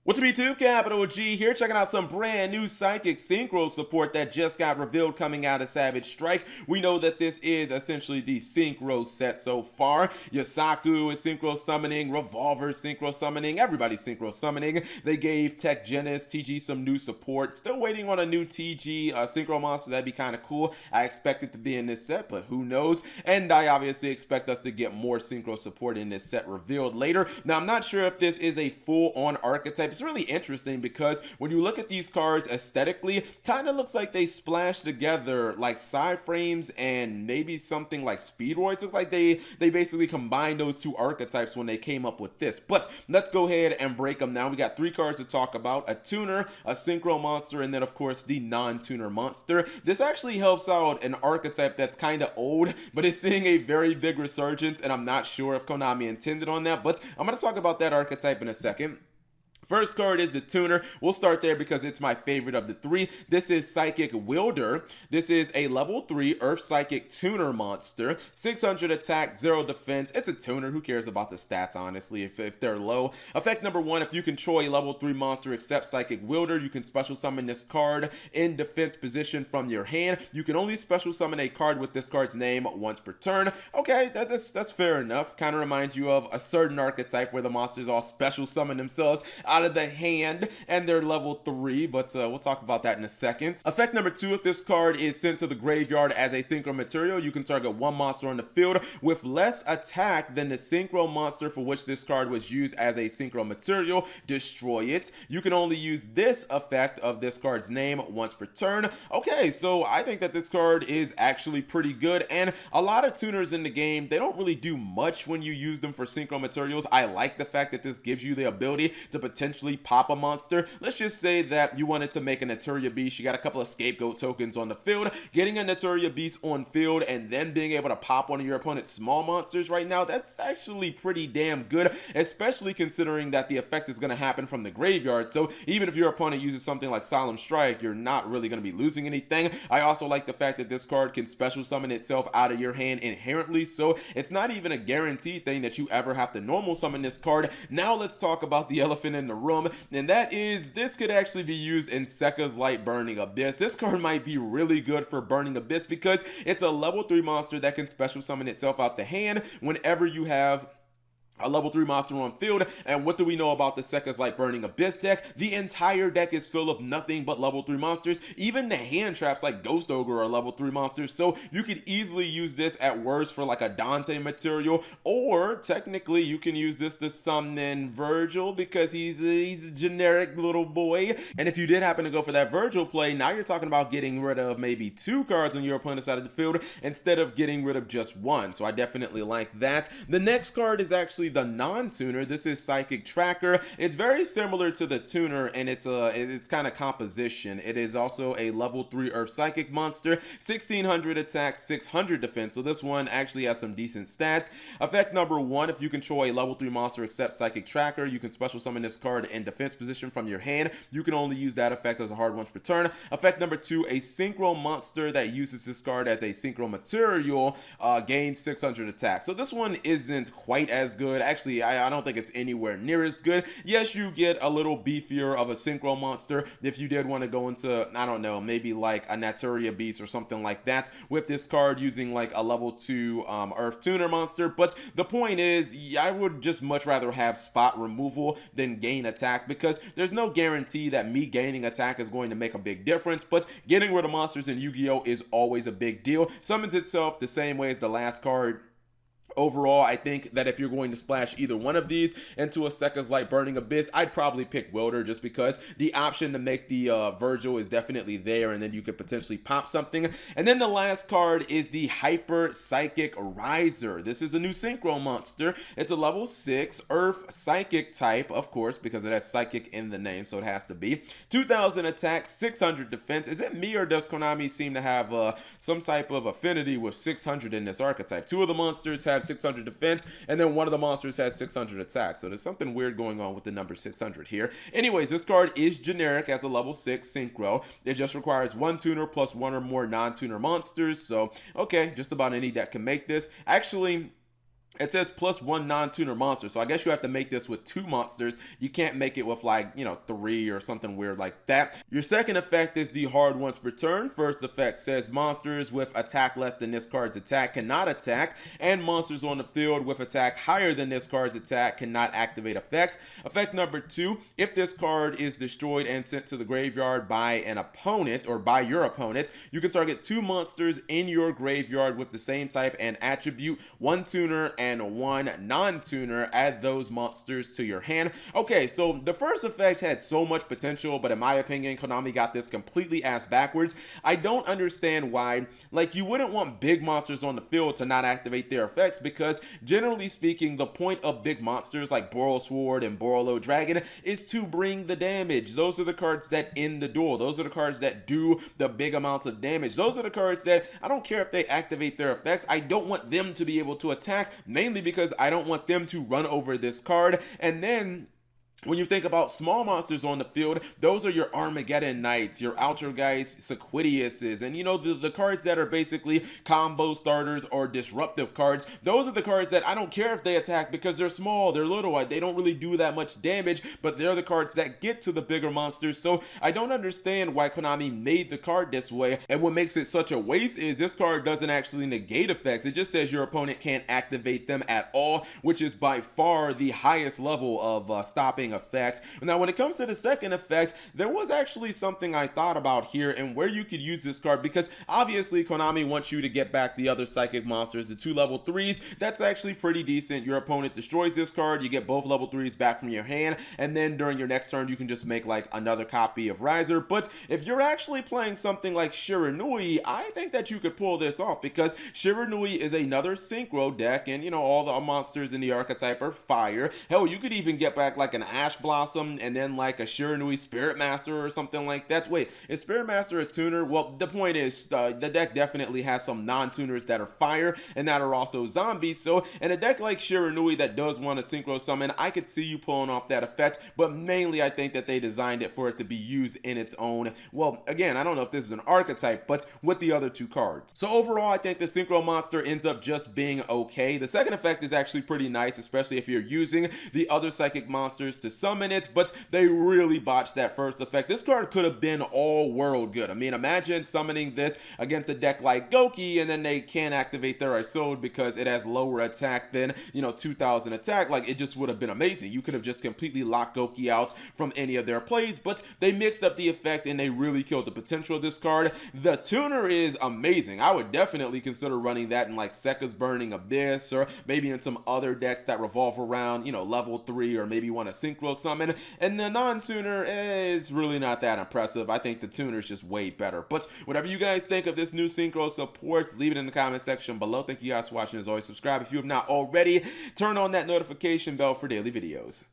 What's up YouTube, Capital G here, checking out some brand new Psychic Synchro support that just got revealed coming out of Savage Strike. We know that this is essentially the Synchro set so far. Yasaku is Synchro summoning, Revolver Synchro summoning, everybody's Synchro summoning. They gave Tech Genis, TG some new support. Still waiting on a new TG Synchro monster, that'd be kind of cool. I expect it to be in this set, but who knows? And I obviously expect us to get more Synchro support in this set revealed later. Now, I'm not sure if this is a full-on archetype. It's really interesting because when you look at these cards aesthetically, kind of looks like they splashed together like side frames and maybe something like Speedroids. Looks like they basically combined those two archetypes when they came up with this. But let's go ahead and break them now. We got three cards to talk about: a tuner, a synchro monster, and then of course the non-tuner monster. This actually helps out an archetype that's kind of old, but it's seeing a very big resurgence, and I'm not sure if Konami intended on that, but I'm going to talk about that archetype in a second. First card is the tuner. We'll start there because it's my favorite of the three. This is Psychic Wielder. This is a level 3 Earth Psychic tuner monster. 600 attack, 0 defense. It's a tuner. Who cares about the stats, honestly, if they're low? Effect number 1, if you control a level 3 monster except Psychic Wielder, you can special summon this card in defense position from your hand. You can only special summon a card with this card's name once per turn. Okay, that's fair enough. Kind of reminds you of a certain archetype where the monsters all special summon themselves out of the hand and they're level 3, but we'll talk about that in a second. Effect number 2, if this card is sent to the graveyard as a synchro material, you can target one monster on the field with less attack than the synchro monster for which this card was used as a synchro material. Destroy it. You can only use this effect of this card's name once per turn. Okay, so I think that this card is actually pretty good, and a lot of tuners in the game, they don't really do much when you use them for synchro materials. I like the fact that this gives you the ability to potentially pop a monster. Let's just say that you wanted to make a Naturia Beast. You got a couple of scapegoat tokens on the field. Getting a Naturia Beast on field and then being able to pop one of your opponent's small monsters right now, that's actually pretty damn good, especially considering that the effect is going to happen from the graveyard. So even if your opponent uses something like Solemn Strike, you're not really going to be losing anything. I also like the fact that this card can special summon itself out of your hand inherently, so it's not even a guaranteed thing that you ever have to normal summon this card. Now let's talk about the elephant in the room, and that is this could actually be used in Sekka's Light Burning Abyss. This card might be really good for Burning Abyss because it's a level 3 monster that can special summon itself out the hand whenever you have a level 3 monster on field. And what do we know about the Sekka's Light Burning Abyss deck? The entire deck is full of nothing but level 3 monsters. Even the hand traps like Ghost Ogre are level 3 monsters, so you could easily use this at worst for like a Dante material, or technically you can use this to summon Virgil because he's a generic little boy. And if you did happen to go for that Virgil play, now you're talking about getting rid of maybe 2 cards on your opponent's side of the field instead of getting rid of just 1, so I definitely like that. The next card is actually the non-tuner. This is Psychic Tracker. It's very similar to the tuner, and it's kind of composition. It is also a level 3 Earth Psychic monster, 1600 attack, 600 defense. So this one actually has some decent stats. Effect number 1, if you control a level 3 monster except Psychic Tracker, you can special summon this card in defense position from your hand. You can only use that effect as a hard once per turn. Effect number 2, a synchro monster that uses this card as a synchro material gains 600 attack. So this one isn't quite as good. Actually, I don't think it's anywhere near as good. Yes, you get a little beefier of a synchro monster if you did want to go into, I don't know, maybe like a Naturia Beast or something like that with this card using like a level 2 Earth Tuner monster. But the point is, I would just much rather have spot removal than gain attack, because there's no guarantee that me gaining attack is going to make a big difference, but getting rid of monsters in Yu-Gi-Oh! Is always a big deal. Summons itself the same way as the last card. Overall, I think that if you're going to splash either one of these into a Sekka's Light Burning Abyss, I'd probably pick Wielder, just because the option to make the Virgil is definitely there, and then you could potentially pop something. And then the last card is the Hyper Psychic Riser. This is a new synchro monster. It's a level 6 Earth Psychic type, of course, because it has Psychic in the name, so it has to be. 2000 attack, 600 defense. Is it me, or does Konami seem to have some type of affinity with 600 in this archetype? 2 of the monsters have 600 defense, and then one of the monsters has 600 attack. So there's something weird going on with the number 600 here. Anyways, this card is generic as a level 6 synchro. It just requires 1 tuner plus 1 or more non-tuner monsters. So, okay, just about any deck can make this. Actually, it says +1 non-tuner monster, so I guess you have to make this with 2 monsters. You can't make it with like, 3 or something weird like that. Your second effect is the hard once per turn. First effect says monsters with attack less than this card's attack cannot attack, and monsters on the field with attack higher than this card's attack cannot activate effects. Effect number 2, if this card is destroyed and sent to the graveyard by an opponent or by your opponent, you can target 2 monsters in your graveyard with the same type and attribute, 1 tuner and 1 non-tuner. Add those monsters to your hand. Okay, so the first effect had so much potential, but in my opinion, Konami got this completely ass backwards. I don't understand why. Like, you wouldn't want big monsters on the field to not activate their effects, because generally speaking, the point of big monsters like Boral Sword and Borolo Dragon is to bring the damage. Those are the cards that end the duel. Those are the cards that do the big amounts of damage. Those are the cards that I don't care if they activate their effects. I don't want them to be able to attack, mainly because I don't want them to run over this card. And then when you think about small monsters on the field, those are your Armageddon Knights, your Outergeist Sequidiuses, and the cards that are basically combo starters or disruptive cards. Those are the cards that I don't care if they attack, because they're small, they're little, they don't really do that much damage, but they're the cards that get to the bigger monsters. So I don't understand why Konami made the card this way, and what makes it such a waste is this card doesn't actually negate effects. It just says your opponent can't activate them at all, which is by far the highest level of stopping effects. Now, when it comes to the second effect, there was actually something I thought about here and where you could use this card, because obviously Konami wants you to get back the other psychic monsters, the 2 level 3s. That's actually pretty decent. Your opponent destroys this card, you get both level 3s back from your hand, and then during your next turn you can just make like another copy of Riser. But if you're actually playing something like Shiranui, I think that you could pull this off, because Shiranui is another synchro deck, and all the monsters in the archetype are fire. Hell, you could even get back like an Ash Blossom and then like a Shiranui Spirit Master or something like that. Wait, is Spirit Master a tuner? Well, the point is the deck definitely has some non-tuners that are fire and that are also zombies. So in a deck like Shiranui that does want to synchro summon, I could see you pulling off that effect, but mainly I think that they designed it for it to be used in its own, well, again, I don't know if this is an archetype, but with the other 2 cards. So overall, I think the synchro monster ends up just being okay. The second effect is actually pretty nice, especially if you're using the other psychic monsters to summon it, but they really botched that first effect. This card could have been all world good. I mean, imagine summoning this against a deck like Goki and then they can't activate their Isolde because it has lower attack than 2000 attack. Like, it just would have been amazing. You could have just completely locked Goki out from any of their plays, but they mixed up the effect and they really killed the potential of this card. The tuner is amazing. I would definitely consider running that in like Sekka's Burning Abyss, or maybe in some other decks that revolve around level 3, or maybe want to synchro summon. And the non-tuner is really not that impressive. I think the tuner is just way better. But whatever you guys think of this new synchro support, leave it in the comment section below. Thank you guys for watching. As always, subscribe if you have not already. Turn on that notification bell for daily videos.